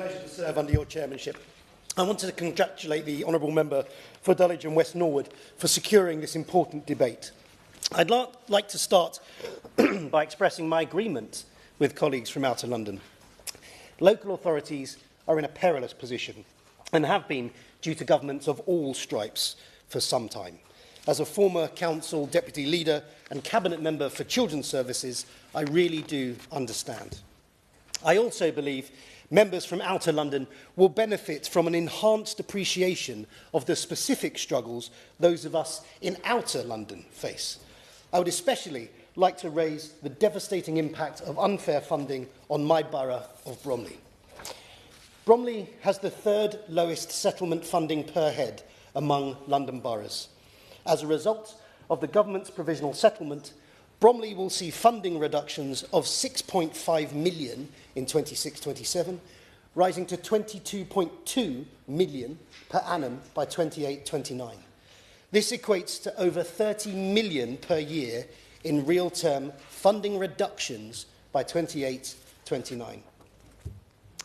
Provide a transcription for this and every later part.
pleasure to serve under your chairmanship. I wanted to congratulate the Honourable Member for Dulwich and West Norwood for securing this important debate. I'd like to start by expressing my agreement with colleagues from Outer London. Local authorities are in a perilous position and have been due to governments of all stripes for some time. As a former council deputy leader and cabinet member for children's services, I really do understand. I also believe members from Outer London will benefit from an enhanced appreciation of the specific struggles those of us in Outer London face. I would especially like to raise the devastating impact of unfair funding on my borough of Bromley. Bromley has the third lowest settlement funding per head among London boroughs. As a result of the government's provisional settlement, Bromley will see funding reductions of 6.5 million in 26-27, rising to 22.2 million per annum by 28-29. This equates to over 30 million per year in real-term funding reductions by 28-29.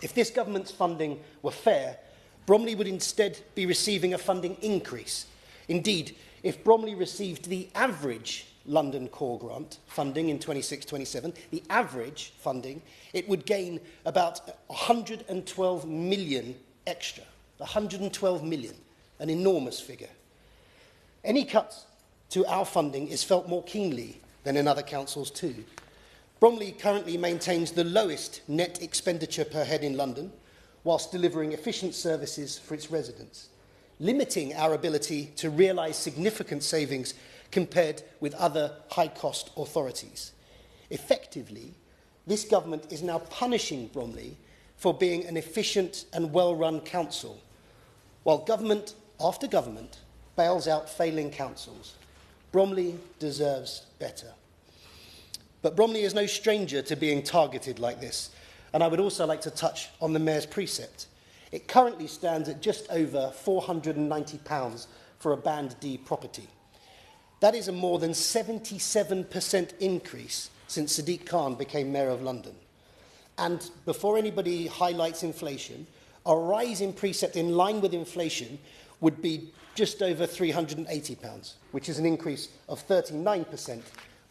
If this government's funding were fair, Bromley would instead be receiving a funding increase. Indeed, if Bromley received the average London Core Grant funding in 26-27, the average funding, it would gain about 112 million extra. 112 million, an enormous figure. Any cuts to our funding is felt more keenly than in other councils too. Bromley currently maintains the lowest net expenditure per head in London, whilst delivering efficient services for its residents, limiting our ability to realise significant savings compared with other high-cost authorities. Effectively, this government is now punishing Bromley for being an efficient and well-run council, while government after government bails out failing councils. Bromley deserves better. But Bromley is no stranger to being targeted like this, and I would also like to touch on the Mayor's precept. It currently stands at just over £490 for a Band D property. That is a more than 77% increase since Sadiq Khan became Mayor of London. And before anybody highlights inflation, a rise in precept in line with inflation would be just over £380, which is an increase of 39%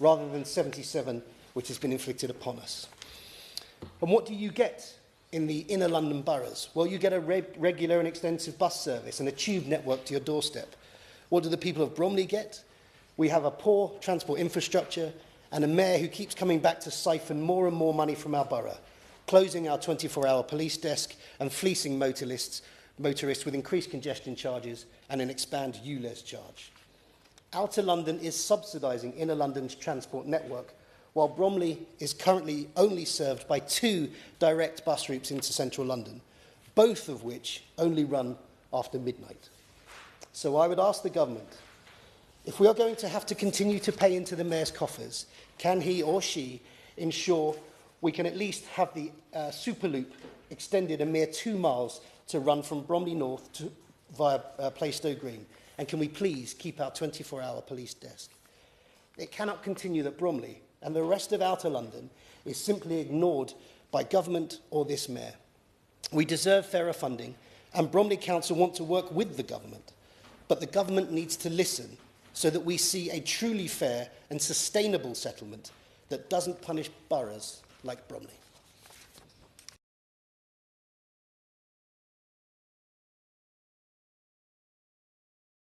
rather than 77%, which has been inflicted upon us. And what do you get in the inner London boroughs? Well, you get a regular and extensive bus service and a tube network to your doorstep. What do the people of Bromley get? We have a poor transport infrastructure and a mayor who keeps coming back to siphon more and more money from our borough, closing our 24-hour police desk and fleecing motorists with increased congestion charges and an expanded ULEZ charge. Outer London is subsidising inner London's transport network, while Bromley is currently only served by 2 direct bus routes into central London, both of which only run after midnight. So I would ask the government, if we are going to have to continue to pay into the Mayor's coffers, can he or she ensure we can at least have the Superloop extended a mere 2 miles to run from Bromley North via Plaistow Green? And can we please keep our 24-hour police desk? It cannot continue that Bromley and the rest of Outer London is simply ignored by government or this mayor. We deserve fairer funding, and Bromley Council want to work with the government. But the government needs to listen so that we see a truly fair and sustainable settlement that doesn't punish boroughs like Bromley.